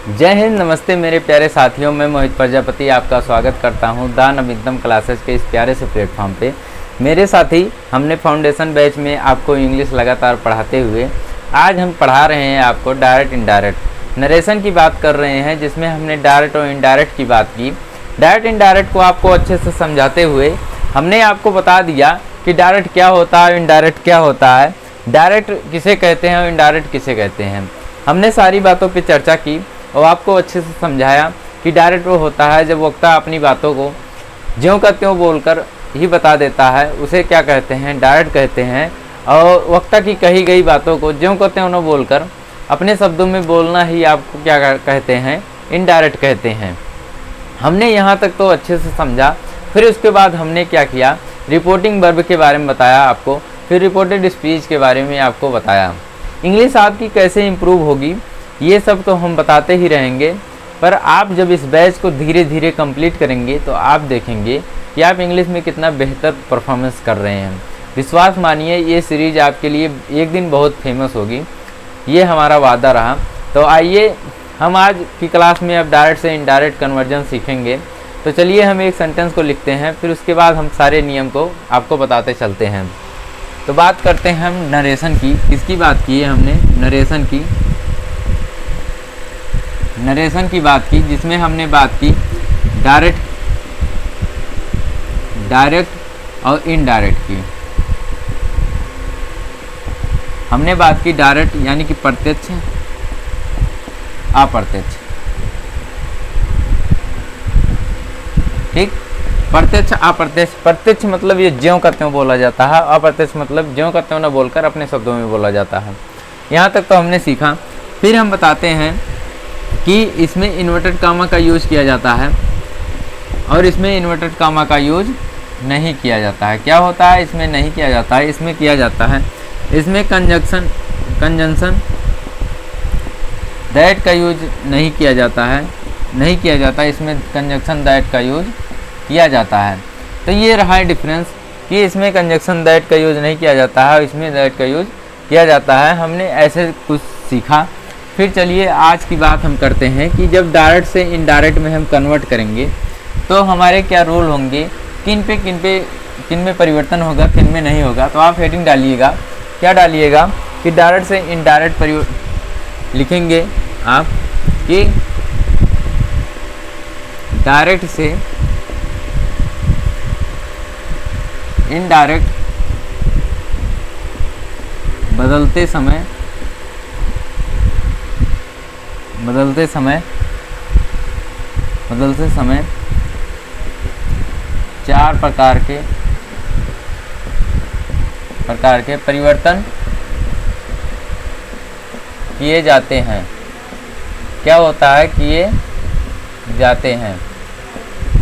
जय हिंद, नमस्ते मेरे प्यारे साथियों। मैं मोहित प्रजापति आपका स्वागत करता हूं द नवीनतम क्लासेस के इस प्यारे से प्लेटफॉर्म पे। मेरे साथी हमने फाउंडेशन बैच में आपको इंग्लिश लगातार पढ़ाते हुए आज हम पढ़ा रहे हैं आपको डायरेक्ट इनडायरेक्ट नरेशन की बात कर रहे हैं, जिसमें हमने डायरेक्ट और इनडायरेक्ट की बात की। डायरेक्ट इनडायरेक्ट को आपको अच्छे से समझाते हुए हमने आपको बता दिया कि डायरेक्ट क्या होता है, इनडायरेक्ट क्या होता है, डायरेक्ट किसे कहते हैं और इनडायरेक्ट किसे कहते हैं। हमने सारी बातों पर चर्चा की और आपको अच्छे से समझाया कि डायरेक्ट वो होता है जब वक्ता अपनी बातों को ज्यों का त्यों बोलकर ही बता देता है, उसे क्या कहते हैं, डायरेक्ट कहते हैं। और वक्ता की कही गई बातों को ज्यों का त्यों न बोलकर अपने शब्दों में बोलना ही आपको क्या कहते हैं, इनडायरेक्ट कहते हैं। हमने यहाँ तक तो अच्छे से समझा। फिर उसके बाद हमने क्या किया, रिपोर्टिंग वर्ब के बारे में बताया आपको, फिर रिपोर्टेड स्पीच के बारे में आपको बताया। इंग्लिश आपकी कैसे इम्प्रूव होगी ये सब तो हम बताते ही रहेंगे, पर आप जब इस बैच को धीरे धीरे कंप्लीट करेंगे तो आप देखेंगे कि आप इंग्लिश में कितना बेहतर परफॉर्मेंस कर रहे हैं। विश्वास मानिए, ये सीरीज आपके लिए एक दिन बहुत फेमस होगी, ये हमारा वादा रहा। तो आइए हम आज की क्लास में अब डायरेक्ट से इनडायरेक्ट कन्वर्जन सीखेंगे। तो चलिए हम एक सेंटेंस को लिखते हैं, फिर उसके बाद हम सारे नियम को आपको बताते चलते हैं। तो बात करते हैं हम नरेशन की। किसकी बात की है हमने? नरेशन की बात की, जिसमें हमने बात की डायरेक्ट और इनडायरेक्ट की। हमने बात की डायरेक्ट यानी कि प्रत्यक्ष अप्रत्यक्ष, ठीक। प्रत्यक्ष अप्रत्यक्ष, प्रत्यक्ष मतलब ये ज्यों का त्यों बोला जाता है, अप्रत्यक्ष मतलब ज्यों का त्यों न बोलकर अपने शब्दों में बोला जाता है। यहाँ तक तो हमने सीखा। फिर हम बताते हैं कि इसमें इन्वर्टेड कामा का यूज़ किया जाता है और इसमें इन्वर्टेड कामा का यूज़ नहीं किया जाता है। क्या होता है? इसमें नहीं किया जाता है, इसमें किया जाता है। इसमें कंजंक्शन दैट का यूज नहीं किया जाता है, इसमें कंजंक्शन दैट का यूज किया जाता है। तो ये रहा है डिफरेंस कि इसमें कंजंक्शन दैट का यूज नहीं किया जाता है और इसमें दैट का यूज किया जाता है। हमने ऐसे कुछ सीखा। फिर चलिए आज की बात हम करते हैं कि जब डायरेक्ट से इनडायरेक्ट में हम कन्वर्ट करेंगे तो हमारे क्या रूल होंगे, किन में परिवर्तन होगा, किन में नहीं होगा। तो आप हेडिंग डालिएगा, क्या डालिएगा कि डायरेक्ट से इनडायरेक्ट लिखेंगे आप कि डायरेक्ट से इनडायरेक्ट बदलते समय 4 प्रकार के परिवर्तन किए जाते हैं। क्या होता है? किए जाते हैं।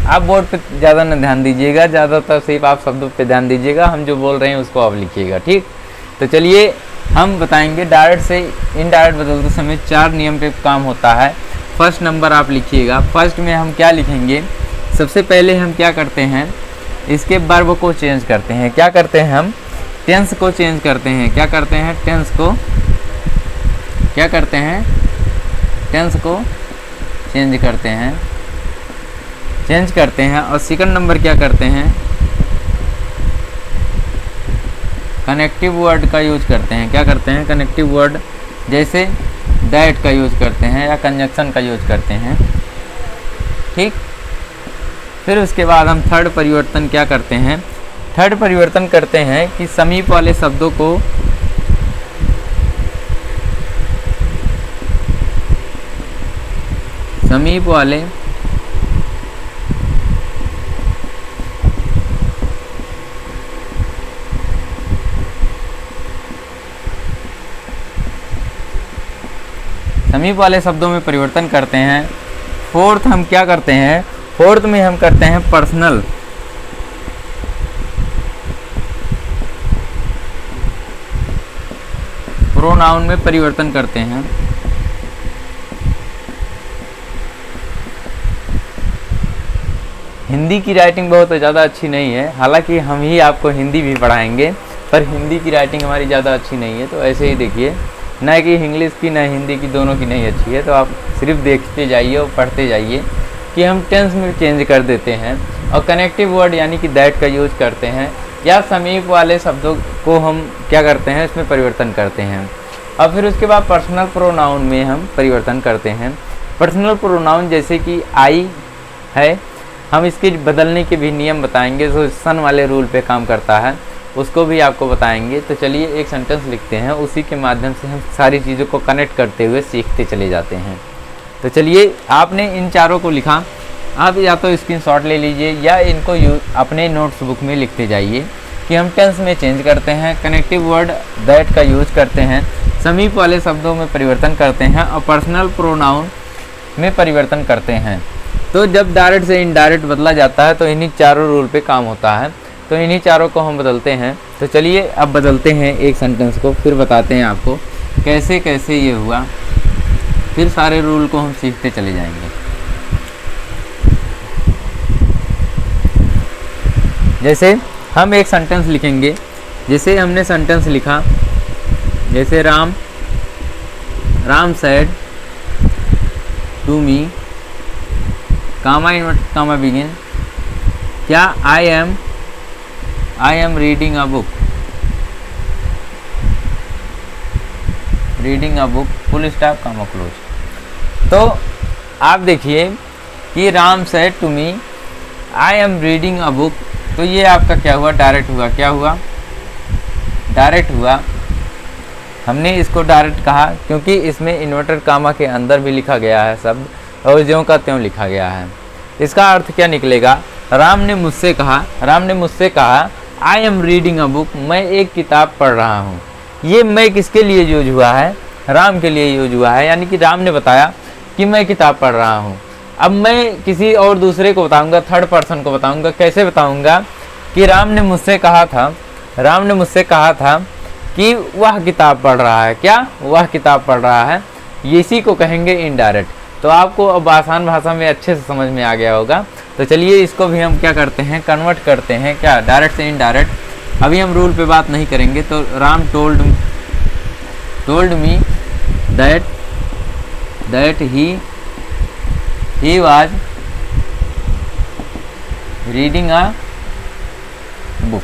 आप बोर्ड पे ज़्यादा न ध्यान दीजिएगा, ज़्यादातर सिर्फ आप शब्दों पे ध्यान दीजिएगा, हम जो बोल रहे हैं उसको आप लिखिएगा, ठीक। तो चलिए हम बताएंगे डायरेक्ट से इनडायरेक्ट बदलते समय 4 नियम पे काम होता है। फर्स्ट नंबर आप लिखिएगा। फर्स्ट में हम क्या लिखेंगे, सबसे पहले हम क्या करते हैं, इसके वर्ब को चेंज करते हैं। क्या करते हैं हम? टेंस को चेंज करते हैं। टेंस को चेंज करते हैं। और सेकंड नंबर क्या करते हैं, कनेक्टिव वर्ड का यूज करते हैं। क्या करते हैं? कनेक्टिव वर्ड जैसे दैट का यूज करते हैं या कंजंक्शन का यूज करते हैं, ठीक। फिर उसके बाद हम थर्ड परिवर्तन क्या करते हैं, थर्ड परिवर्तन करते हैं कि समीप वाले शब्दों को समीप वाले शब्दों में परिवर्तन करते हैं। फोर्थ हम क्या करते हैं, फोर्थ में हम करते हैं पर्सनल प्रोनाउन में परिवर्तन करते हैं। हिंदी की राइटिंग बहुत ज़्यादा अच्छी नहीं है, हालांकि हम ही आपको हिंदी भी पढ़ाएंगे, पर हिंदी की राइटिंग हमारी ज़्यादा अच्छी नहीं है, तो ऐसे ही देखिए ना कि इंग्लिश की ना हिंदी की, दोनों की नहीं अच्छी है। तो आप सिर्फ देखते जाइए और पढ़ते जाइए कि हम टेंस में चेंज कर देते हैं और कनेक्टिव वर्ड यानी कि दैट का यूज करते हैं, या समीप वाले शब्दों को हम क्या करते हैं, इसमें परिवर्तन करते हैं। और फिर उसके बाद पर्सनल प्रोनाउन में हम परिवर्तन करते हैं। पर्सनल प्रोनाउन जैसे कि आई है, हम इसके बदलने के भी नियम बताएंगे, जो सन वाले रूल पे काम करता है उसको भी आपको बताएंगे। तो चलिए एक सेंटेंस लिखते हैं, उसी के माध्यम से हम सारी चीज़ों को कनेक्ट करते हुए सीखते चले जाते हैं। तो चलिए, आपने इन चारों को लिखा, आप या तो स्क्रीनशॉट ले लीजिए या इनको अपने नोट्स बुक में लिखते जाइए कि हम टेंस में चेंज करते हैं, कनेक्टिव वर्ड दैट का यूज करते हैं, समीप वाले शब्दों में परिवर्तन करते हैं और पर्सनल प्रोनाउन में परिवर्तन करते हैं। तो जब डायरेक्ट से इनडायरेक्ट बदला जाता है तो इन्हीं चारों रूल पे काम होता है। तो इन्हीं चारों को हम बदलते हैं। तो चलिए अब बदलते हैं एक सेंटेंस को, फिर बताते हैं आपको कैसे कैसे ये हुआ, फिर सारे रूल को हम सीखते चले जाएंगे। जैसे हम एक सेंटेंस लिखेंगे, जैसे हमने सेंटेंस लिखा, जैसे Ram said to me, comma inverted comma begin, क्या I am reading a book, full stop comma close. तो आप देखिए कि Ram said to me I am reading a book, तो ये आपका क्या हुआ, डायरेक्ट हुआ। क्या हुआ, डायरेक्ट हुआ। हमने इसको डायरेक्ट कहा क्योंकि इसमें इन्वर्टेड कामा के अंदर भी लिखा गया है शब्द, और ज्यों का त्यों लिखा गया है। इसका अर्थ क्या निकलेगा, राम ने मुझसे कहा आई एम रीडिंग अ बुक, मैं एक किताब पढ़ रहा हूँ। ये मैं किसके लिए यूज हुआ है, राम के लिए यूज हुआ है, यानी कि राम ने बताया कि मैं किताब पढ़ रहा हूँ। अब मैं किसी और दूसरे को बताऊँगा, थर्ड पर्सन को बताऊँगा। कैसे बताऊँगा कि राम ने मुझसे कहा था कि वह किताब पढ़ रहा है। क्या, वह किताब पढ़ रहा है, इसी को कहेंगे इनडायरेक्ट। तो आपको अब आसान भाषा में अच्छे से समझ में आ गया होगा। तो चलिए इसको भी हम क्या करते हैं, कन्वर्ट करते हैं, क्या, डायरेक्ट से इनडायरेक्ट। अभी हम रूल पे बात नहीं करेंगे। तो Ram told me that he was reading a book,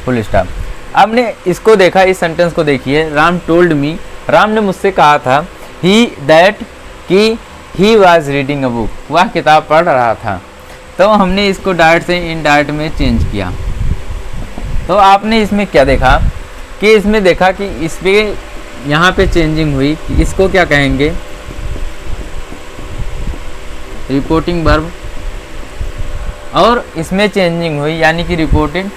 full stop. आपने इसको देखा, इस सेंटेंस को देखिए, राम टोल्ड मी, राम ने मुझसे कहा था, he was reading a book, वह किताब पढ़ रहा था। तो हमने इसको डायरेक्ट से इनडायरेक्ट में चेंज किया। तो आपने इसमें क्या देखा कि इसमें देखा कि इस पे यहाँ पे चेंजिंग हुई। इसको क्या कहेंगे, रिपोर्टिंग वर्ब, और इसमें चेंजिंग हुई यानी कि रिपोर्टेड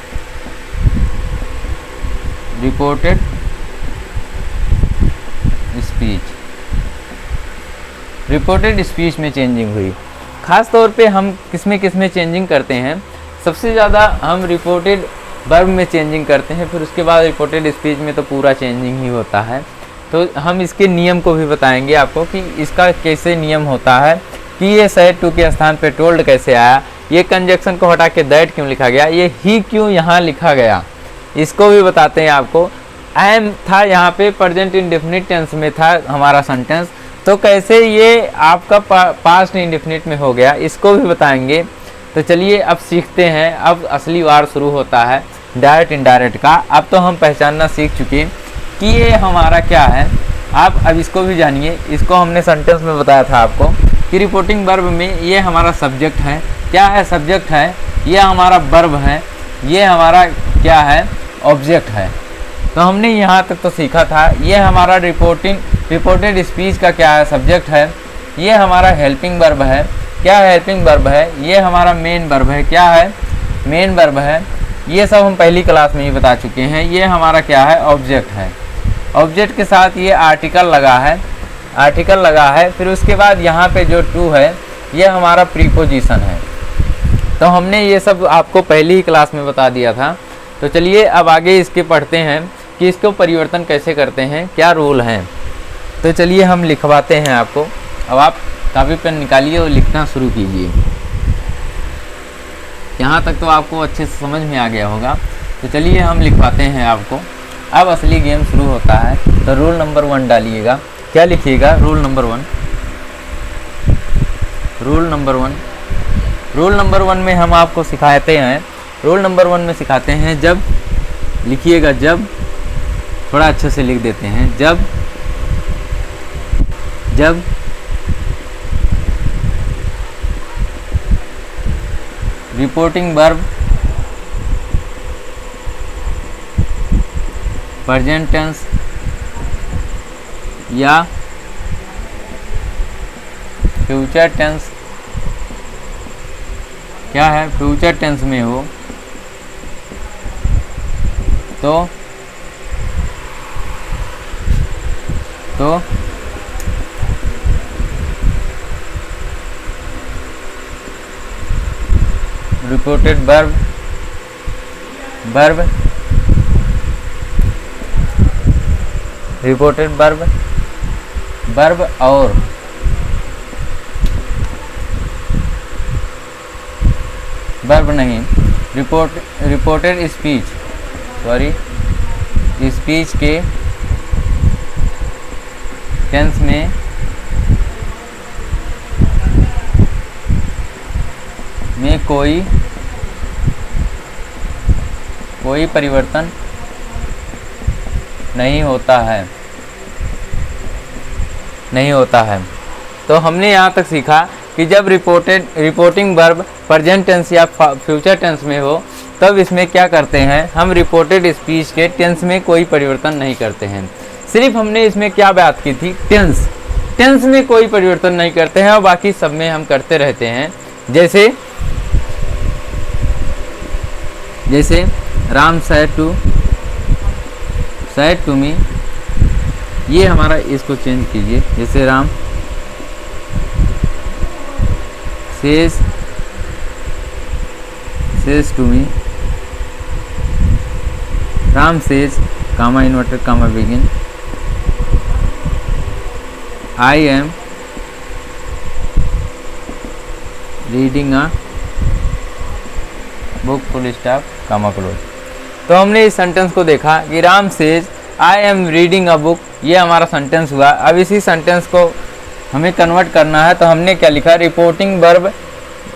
स्पीच में चेंजिंग हुई। खास तौर पे हम किसमें चेंजिंग करते हैं, सबसे ज़्यादा हम रिपोर्टेड वर्ब में चेंजिंग करते हैं, फिर उसके बाद रिपोर्टेड स्पीच में तो पूरा चेंजिंग ही होता है। तो हम इसके नियम को भी बताएंगे आपको कि इसका कैसे नियम होता है, कि ये सेड टू के स्थान पे टोल्ड कैसे आया, ये कंजक्शन को हटा के दैट क्यों लिखा गया, ये ही क्यों यहाँ लिखा गया, इसको भी बताते हैं आपको। एम था यहाँ पे, प्रेजेंट इंडेफिनिट टेंस में था हमारा सेंटेंस, तो कैसे ये आपका पास्ट इंडेफिनिट में हो गया, इसको भी बताएंगे। तो चलिए अब सीखते हैं। अब असली वार शुरू होता है डायरेक्ट इनडायरेक्ट का। अब तो हम पहचानना सीख चुके कि ये हमारा क्या है। आप अब इसको भी जानिए। इसको हमने सेंटेंस में बताया था आपको कि रिपोर्टिंग वर्ब में ये हमारा सब्जेक्ट है। क्या है, सब्जेक्ट है। ये हमारा वर्ब है। ये हमारा क्या है, ऑब्जेक्ट है। तो हमने यहाँ तक तो सीखा था। ये हमारा रिपोर्टेड स्पीच का क्या है, सब्जेक्ट है। ये हमारा हेल्पिंग वर्ब है। क्या है, हेल्पिंग वर्ब है। ये हमारा मेन वर्ब है। क्या है, मेन वर्ब है। ये सब हम पहली क्लास में ही बता चुके हैं। ये हमारा क्या है, ऑब्जेक्ट है। ऑब्जेक्ट के साथ ये आर्टिकल लगा है। फिर उसके बाद यहाँ पे जो टू है ये हमारा प्रीपोजिशन है। तो हमने ये सब आपको पहली ही क्लास में बता दिया था। तो चलिए अब आगे इसके पढ़ते हैं कि इसको परिवर्तन कैसे करते हैं, क्या रूल हैं। तो चलिए हम लिखवाते हैं आपको। अब आप कापी पेन निकालिए और लिखना शुरू कीजिए। यहाँ तक तो आपको अच्छे से समझ में आ गया होगा। तो चलिए हम लिखवाते हैं आपको। अब असली गेम शुरू होता है। तो रूल नंबर 1 डालिएगा। क्या लिखिएगा? Rule number 1। रूल नंबर 1 में हम आपको सिखाते हैं, रूल नंबर 1 में सिखाते हैं, जब लिखिएगा, जब, थोड़ा अच्छे से लिख देते हैं, जब रिपोर्टिंग वर्ब प्रेजेंट टेंस या फ्यूचर टेंस, क्या है, फ्यूचर टेंस में हो तो रिपोर्टेड वर्ब रिपोर्टेड वर्ब और वर्ब नहीं, रिपोर्टेड स्पीच, स्पीच के टेंस में कोई परिवर्तन नहीं होता है। तो हमने यहाँ तक सीखा कि जब रिपोर्टिंग वर्ब प्रेजेंट टेंस या फ्यूचर टेंस में हो तब इसमें क्या करते हैं, हम रिपोर्टेड स्पीच के टेंस में कोई परिवर्तन नहीं करते हैं। सिर्फ हमने इसमें क्या बात की थी, टेंस में कोई परिवर्तन नहीं करते हैं और बाकी सब में हम करते रहते हैं। जैसे राम said टू मी, ये हमारा, इसको चेंज कीजिए, जैसे Ram says to me, Ram says, comma inverted comma begin, I am reading a book full stop comma close. तो हमने इस सेंटेंस को देखा कि Ram says I am reading a book, ये हमारा सेंटेंस हुआ। अब इसी सेंटेंस को हमें कन्वर्ट करना है, तो हमने क्या लिखा, रिपोर्टिंग वर्ब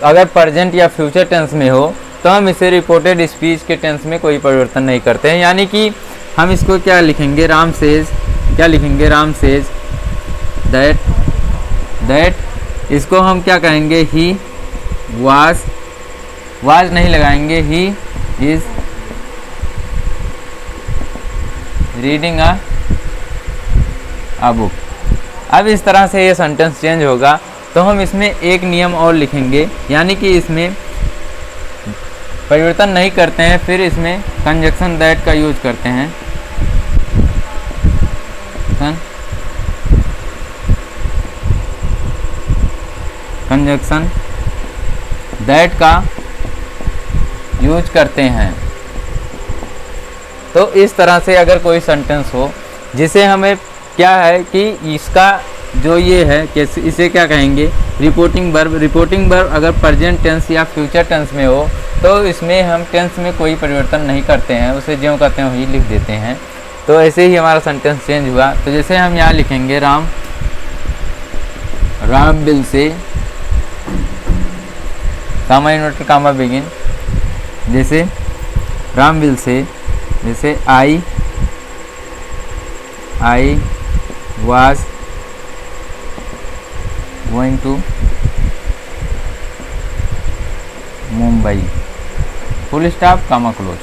अगर प्रेजेंट या फ्यूचर टेंस में हो तो हम इसे रिपोर्टेड स्पीच के टेंस में कोई परिवर्तन नहीं करते हैं। यानी कि हम इसको क्या लिखेंगे, राम सेज दैट, इसको हम क्या कहेंगे, ही वाज नहीं लगाएंगे, he is reading a book. अब इस तरह से ये सेंटेंस चेंज होगा। तो हम इसमें एक नियम और लिखेंगे, यानी कि इसमें परिवर्तन नहीं करते हैं, फिर इसमें कंजक्शन दैट का यूज करते हैं, कंजक्शन दैट का यूज करते हैं। तो इस तरह से अगर कोई सेंटेंस हो जिसे हमें क्या है कि इसका जो ये है कि इसे क्या कहेंगे, रिपोर्टिंग वर्ब अगर प्रेजेंट टेंस या फ्यूचर टेंस में हो तो इसमें हम टेंस में कोई परिवर्तन नहीं करते हैं, उसे ज्यों कहते हैं वही लिख देते हैं। तो ऐसे ही हमारा सेंटेंस चेंज हुआ। तो जैसे हम यहाँ लिखेंगे, राम विल से, कामा इन्वर्टेड कामा बिगिन, जैसे राम विल से, जैसे I was going to Mumbai full stop comma close.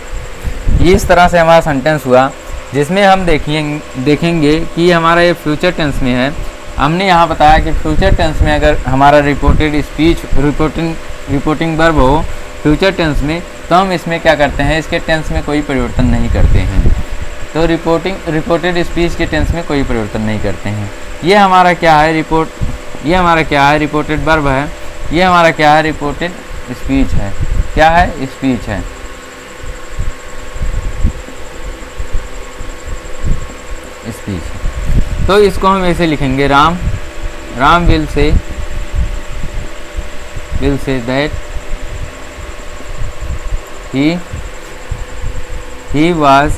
ये इस तरह से हमारा सेंटेंस हुआ, जिसमें हम देखेंगे कि हमारा ये फ्यूचर टेंस में है। हमने यहाँ बताया कि फ्यूचर टेंस में अगर हमारा रिपोर्टेड स्पीच रिपोर्टिंग वर्ब हो फ्यूचर टेंस में, तो हम इसमें क्या करते हैं, इसके टेंस में कोई परिवर्तन नहीं करते हैं। तो रिपोर्टेड स्पीच के टेंस में कोई परिवर्तन नहीं करते हैं। ये हमारा क्या है, रिपोर्टेड वर्ब है। ये हमारा क्या है, रिपोर्टेड स्पीच है। क्या है, स्पीच है। स्पीच। तो इसको हम ऐसे लिखेंगे, Ram will say that he was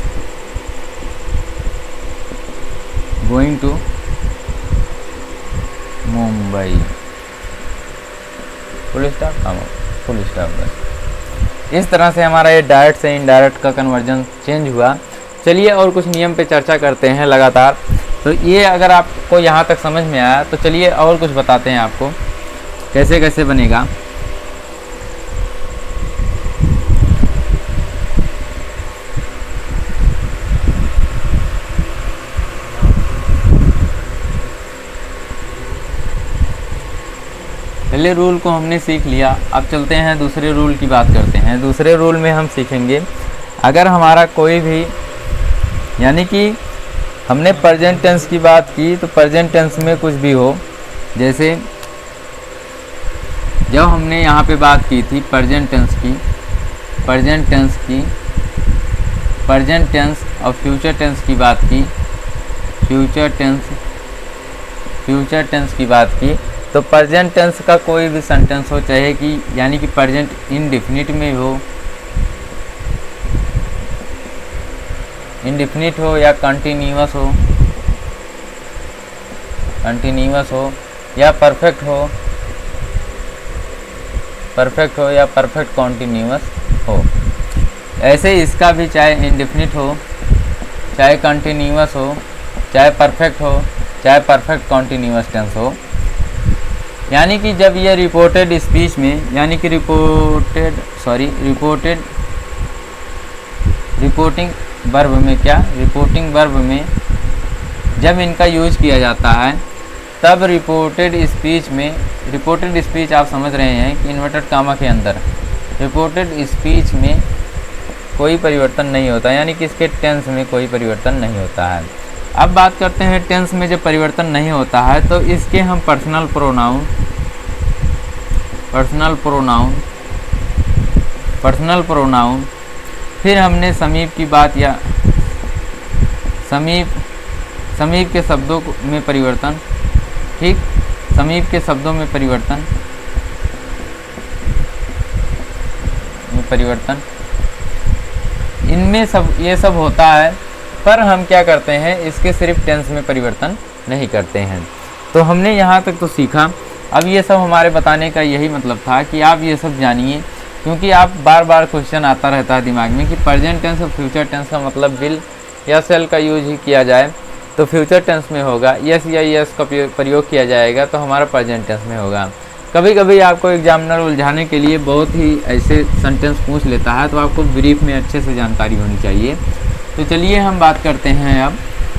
going to Mumbai, full stop, full stop बस। इस तरह से हमारा ये डायरेक्ट से इनडायरेक्ट का कन्वर्जन चेंज हुआ। चलिए और कुछ नियम पे चर्चा करते हैं लगातार। तो ये अगर आपको यहाँ तक समझ में आया तो चलिए और कुछ बताते हैं आपको कैसे कैसे बनेगा। पहले रूल को हमने सीख लिया, अब चलते हैं दूसरे रूल की बात करते हैं। दूसरे रूल में हम सीखेंगे अगर हमारा कोई भी, यानी कि हमने प्रेजेंट टेंस की बात की, तो प्रेजेंट टेंस में कुछ भी हो, जैसे जब हमने यहाँ पे बात की थी प्रेजेंट टेंस की, प्रेजेंट टेंस और फ्यूचर टेंस की बात की, फ्यूचर टेंस की बात की, तो प्रेजेंट टेंस का कोई भी सेंटेंस हो, चाहे कि यानी कि प्रेजेंट इंडेफिनिट में हो, इंडेफिनिट हो या कंटिन्यूअस हो या परफेक्ट हो या परफेक्ट कॉन्टिन्यूअस हो, ऐसे इसका भी चाहे इंडेफिनिट हो, चाहे कंटिन्यूअस हो, चाहे परफेक्ट हो, चाहे परफेक्ट कॉन्टिन्यूअस टेंस हो। यानी कि जब ये रिपोर्टेड स्पीच में, यानी कि रिपोर्टिंग वर्ब में जब इनका यूज किया जाता है, तब रिपोर्टेड स्पीच आप समझ रहे हैं कि इन्वर्टेड कामा के अंदर रिपोर्टेड स्पीच में कोई परिवर्तन नहीं होता, यानी कि इसके टेंस में कोई परिवर्तन नहीं होता है। अब बात करते हैं टेंस में जब परिवर्तन नहीं होता है तो इसके हम पर्सनल प्रोनाउन, फिर हमने समीप की बात, या समीप के शब्दों में परिवर्तन, ठीक, समीप के शब्दों में परिवर्तन इनमें ये सब होता है, पर हम क्या करते हैं, इसके सिर्फ टेंस में परिवर्तन नहीं करते हैं। तो हमने यहाँ तक तो सीखा। अब ये सब हमारे बताने का यही मतलब था कि आप ये सब जानिए, क्योंकि आप बार बार क्वेश्चन आता रहता है दिमाग में कि प्रेजेंट टेंस और फ्यूचर टेंस का मतलब विल या शेल का यूज ही किया जाए तो फ्यूचर टेंस में होगा, यस या यस का प्रयोग किया जाएगा तो हमारा प्रेजेंट टेंस में होगा। कभी कभी आपको एग्जामिनर उलझाने के लिए बहुत ही ऐसे सेंटेंस पूछ लेता है, तो आपको ब्रीफ में अच्छे से जानकारी होनी चाहिए। तो चलिए हम बात करते हैं अब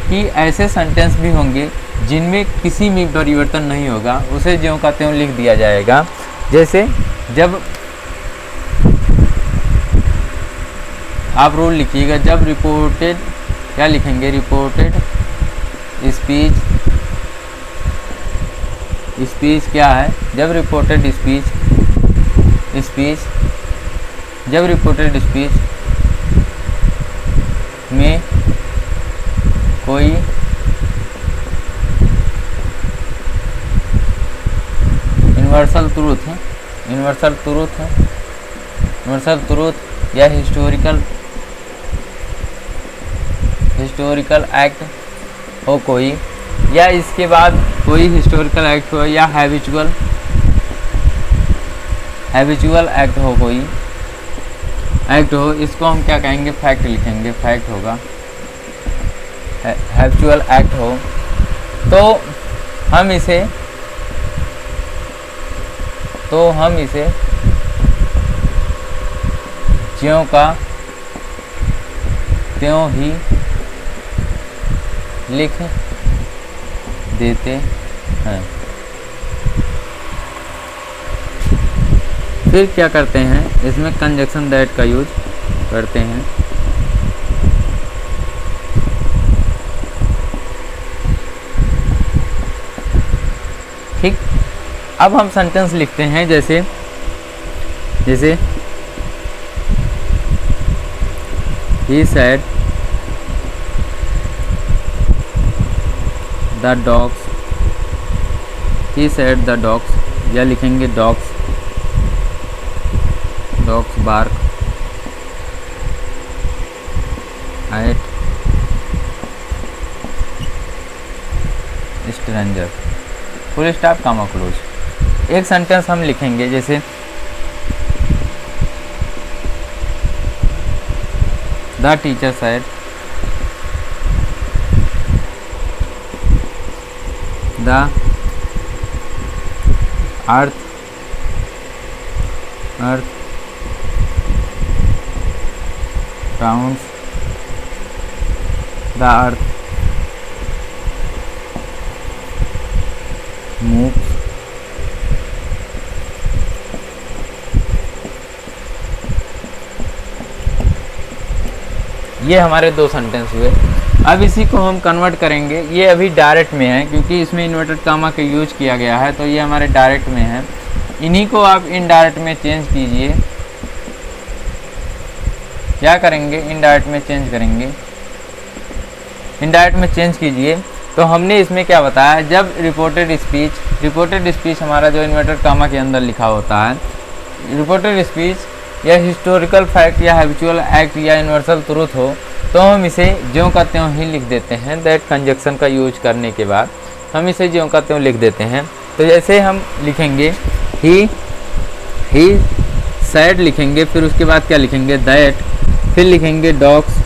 कि ऐसे सेंटेंस भी होंगे जिनमें किसी में परिवर्तन नहीं होगा, उसे ज्यों का त्यों लिख दिया जाएगा। जैसे जब आप रूल लिखिएगा, जब रिपोर्टेड, क्या लिखेंगे, रिपोर्टेड स्पीच क्या है, जब रिपोर्टेड स्पीच में कोई यूनिवर्सल ट्रूथ या हिस्टोरिकल एक्ट हो कोई, या इसके बाद कोई हिस्टोरिकल एक्ट हो, या हैबिचुअल एक्ट हो, कोई एक्ट हो, इसको हम क्या कहेंगे, फैक्ट लिखेंगे, फैक्ट होगा। हैबिचुअल एक्ट हो तो हम इसे ज्यों का त्यों ही लिख देते हैं। फिर क्या करते हैं, इसमें कंजक्शन दैट का यूज करते हैं। ठीक, अब हम सेंटेंस लिखते हैं, जैसे he said the dogs, या लिखेंगे dogs bark at stranger, full stop comma close. एक सेंटेंस हम लिखेंगे जैसे the teacher said the earth rounds the earth moves ये हमारे दो सेंटेंस हुए। अब इसी को हम कन्वर्ट करेंगे, ये अभी डायरेक्ट में है क्योंकि इसमें इन्वर्टेड कामा का यूज किया गया है, तो ये हमारे डायरेक्ट में है। इन्हीं को आप इनडायरेक्ट में चेंज कीजिए। क्या करेंगे, इनडायरेक्ट में चेंज करेंगे। इनडायरेक्ट में चेंज कीजिए तो हमने इसमें क्या बताया, जब रिपोर्टेड स्पीच हमारा जो इन्वर्टेड कामा के अंदर लिखा होता है, रिपोर्टेड स्पीच या हिस्टोरिकल फैक्ट या हैबिचुअल एक्ट या यूनिवर्सल ट्रूथ हो, तो हम इसे ज्यों का त्यों ही लिख देते हैं। दैट कंजक्शन का यूज करने के बाद हम इसे ज्यों का त्यों लिख देते हैं। तो जैसे हम लिखेंगे ही सैड लिखेंगे, फिर उसके बाद क्या लिखेंगे, दैट, फिर लिखेंगे डॉग्स,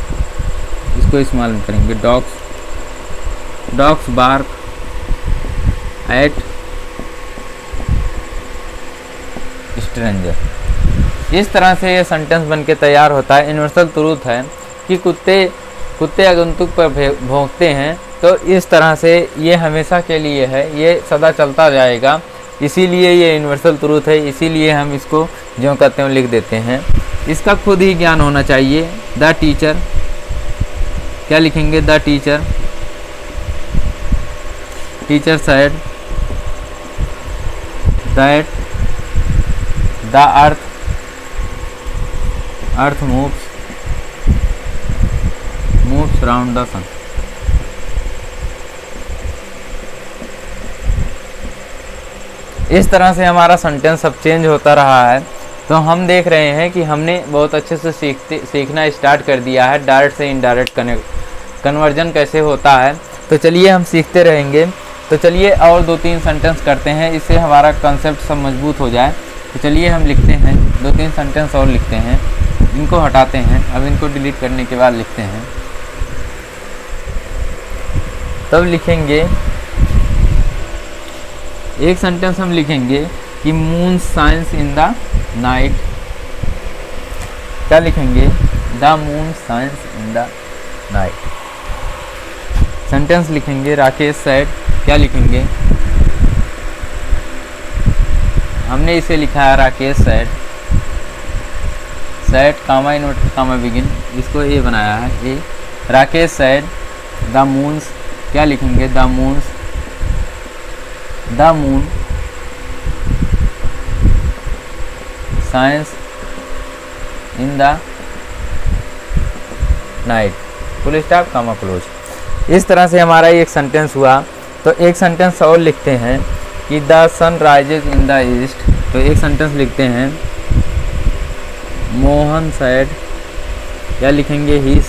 इसको इस्तेमाल करेंगे, डॉग्स बार्क एट स्ट्रेंजर। इस तरह से ये सेंटेंस बन के तैयार होता है। यूनिवर्सल ट्रूथ है कि कुत्ते आगंतुक पर भौंकते हैं, तो इस तरह से ये हमेशा के लिए है, ये सदा चलता जाएगा, इसीलिए ये यूनिवर्सल ट्रूथ है, इसीलिए हम इसको ज्यों का त्यों लिख देते हैं। इसका खुद ही ज्ञान होना चाहिए। द टीचर, क्या लिखेंगे, the teacher said that the earth moves round the sun. इस तरह से हमारा सेंटेंस सब चेंज होता रहा है। तो हम देख रहे हैं कि हमने बहुत अच्छे से सीखना स्टार्ट कर दिया है, डायरेक्ट से इनडायरेक्ट कन्वर्जन कैसे होता है। तो चलिए हम सीखते रहेंगे। तो चलिए और 2-3 सेंटेंस करते हैं, इससे हमारा कंसेप्ट सब मजबूत हो जाए। तो चलिए हम लिखते हैं 2-3 सेंटेंस और लिखते हैं, इनको हटाते हैं, अब इनको डिलीट करने के बाद लिखते हैं। तब लिखेंगे एक सेंटेंस हम लिखेंगे कि moon shines in the night. क्या लिखेंगे, the moon shines in the night. Sentence लिखेंगे राकेश सेड, क्या लिखेंगे, हमने इसे लिखा है Rakesh said comma inverted comma begin, इसको ए बनाया है A. Rakesh said the moons, क्या लिखेंगे, the moon shines in the night, full stop comma close. इस तरह से हमारा एक सेंटेंस हुआ। तो एक सेंटेंस और लिखते हैं कि the sun rises in the east. तो एक सेंटेंस लिखते हैं मोहन सैड, क्या लिखेंगे, he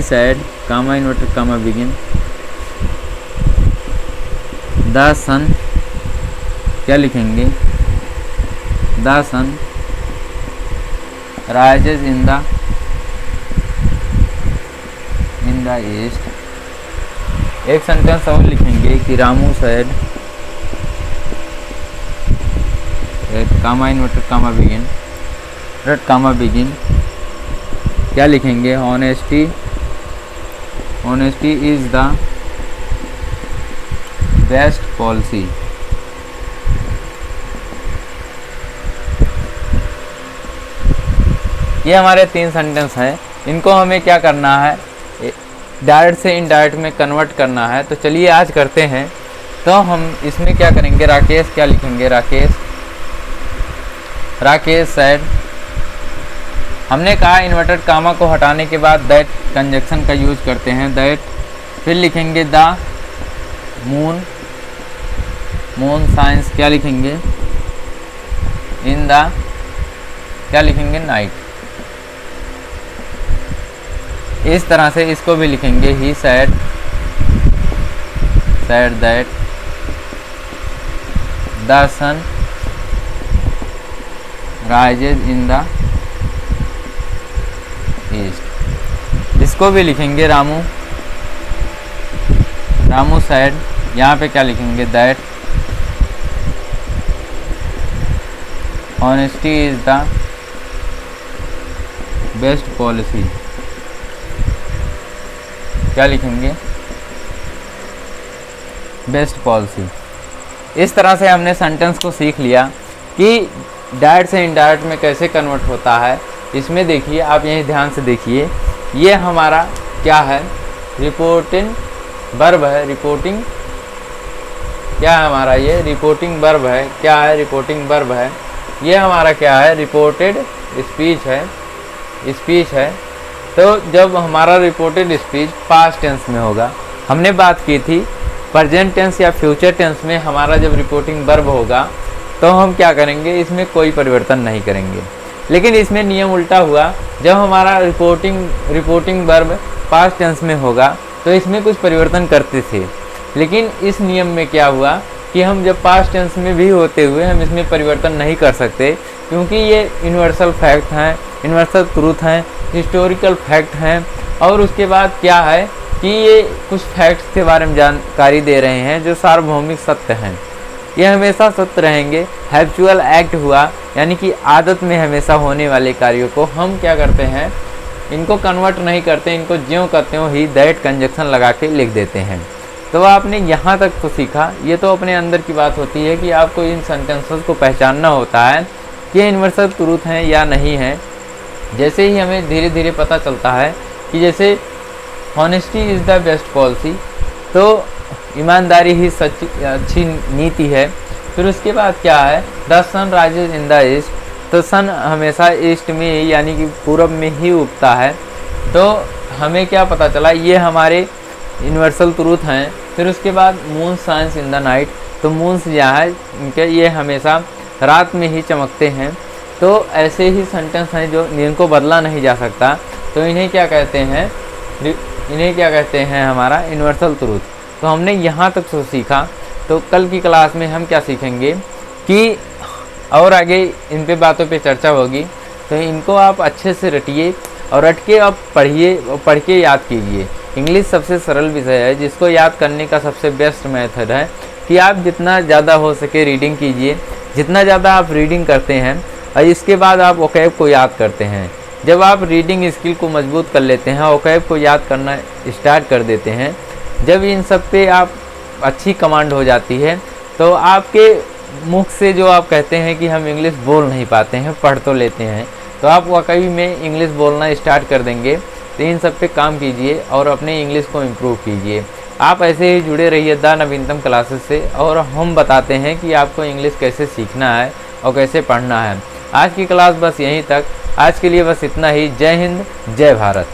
said comma inverted comma begin, the sun, क्या लिखेंगे, the sun rises in the east. एक सेंटेंस और लिखेंगे कि Ramu said comma inverted comma begin, क्या लिखेंगे, honesty is the best policy. ये हमारे 3 सेंटेंस हैं। इनको हमें क्या करना है, डायरेक्ट से इनडायरेक्ट में कन्वर्ट करना है। तो चलिए आज करते हैं। तो हम इसमें क्या करेंगे, राकेश, क्या लिखेंगे, राकेश सैड। हमने कहा इन्वर्टेड कामा को हटाने के बाद दैट कंजक्शन का यूज करते हैं, दैट। फिर लिखेंगे द मून साइंस, क्या लिखेंगे, इन द, क्या लिखेंगे, नाइट। इस तरह से इसको भी लिखेंगे he sad said that the sun rises in the east। इसको भी लिखेंगे रामू said, यहाँ पे क्या लिखेंगे that honesty is the best policy। क्या लिखेंगे? Best policy. इस तरह से हमने सेंटेंस को सीख लिया कि डायरेक्ट से इनडायरेक्ट में कैसे कन्वर्ट होता है। इसमें देखिए, आप यहीं ध्यान से देखिए, ये हमारा क्या है? रिपोर्टिंग वर्ब है। रिपोर्टिंग क्या है हमारा? ये रिपोर्टिंग वर्ब है। क्या है? रिपोर्टिंग वर्ब है। ये हमारा क्या है? रिपोर्टेड स्पीच है। स्पीच है। तो जब हमारा रिपोर्टेड स्पीच पास्ट टेंस में होगा, हमने बात की थी प्रेजेंट टेंस या फ्यूचर टेंस में हमारा जब रिपोर्टिंग वर्ब होगा तो हम क्या करेंगे? इसमें कोई परिवर्तन नहीं करेंगे। लेकिन इसमें नियम उल्टा हुआ, जब हमारा रिपोर्टिंग वर्ब पास्ट टेंस में होगा तो इसमें कुछ परिवर्तन करते थे। लेकिन इस नियम में क्या हुआ कि हम जब पास्ट टेंस में भी होते हुए हम इसमें परिवर्तन नहीं कर सकते, क्योंकि ये यूनिवर्सल फैक्ट हैं, यूनिवर्सल ट्रूथ हैं, हिस्टोरिकल फैक्ट हैं। और उसके बाद क्या है कि ये कुछ फैक्ट्स के बारे में जानकारी दे रहे हैं जो सार्वभौमिक सत्य हैं। ये हमेशा सत्य रहेंगे। हैबिचुअल एक्ट हुआ, यानी कि आदत में हमेशा होने वाले कार्यों को हम क्या करते हैं? इनको कन्वर्ट नहीं करते, इनको ज्यों करते हो ही दैट कंजक्शन लगा के लिख देते हैं। तो आपने यहाँ तक तो सीखा। ये तो अपने अंदर की बात होती है कि आपको इन सेंटेंसेस को पहचानना होता है कि यूनिवर्सल ट्रूथ हैं या नहीं है। जैसे ही हमें धीरे धीरे पता चलता है कि जैसे honesty is the best policy, तो ईमानदारी ही सच्ची अच्छी नीति है। फिर उसके बाद क्या है? The sun rises in the east, तो सन हमेशा ईस्ट में ही यानी कि पूरब में ही उगता है। तो हमें क्या पता चला? ये हमारे यूनिवर्सल ट्रूथ हैं। फिर उसके बाद moon shines in the night, तो मून्स यहाँ है इनके, ये हमेशा रात में ही चमकते हैं। तो ऐसे ही सेंटेंस हैं जो जिनको बदला नहीं जा सकता, तो इन्हें क्या कहते हैं? इन्हें क्या कहते हैं? हमारा यूनिवर्सल ट्रूथ। तो हमने यहाँ तक तो सीखा। तो कल की क्लास में हम क्या सीखेंगे कि और आगे इन पे बातों पे चर्चा होगी। तो इनको आप अच्छे से रटिए और रट के आप पढ़िए और पढ़ के याद कीजिए। इंग्लिश सबसे सरल विषय है जिसको याद करने का सबसे बेस्ट मेथड है कि आप जितना ज़्यादा हो सके रीडिंग कीजिए। जितना ज़्यादा आप रीडिंग करते हैं और इसके बाद आप वोकैब को याद करते हैं। जब आप रीडिंग स्किल को मजबूत कर लेते हैं, वोकैब को याद करना स्टार्ट कर देते हैं, जब इन सब पे आप अच्छी कमांड हो जाती है, तो आपके मुख से जो आप कहते हैं कि हम इंग्लिश बोल नहीं पाते हैं, पढ़ तो लेते हैं, तो आप वाकई में इंग्लिश बोलना स्टार्ट कर देंगे। तो इन सब पे काम कीजिए और अपने इंग्लिश को इम्प्रूव कीजिए। आप ऐसे ही जुड़े रहिए द नवीनतम क्लासेस से, और हम बताते हैं कि आपको इंग्लिश कैसे सीखना है और कैसे पढ़ना है। आज की क्लास बस यहीं तक। आज के लिए बस इतना ही। जय हिंद, जय भारत।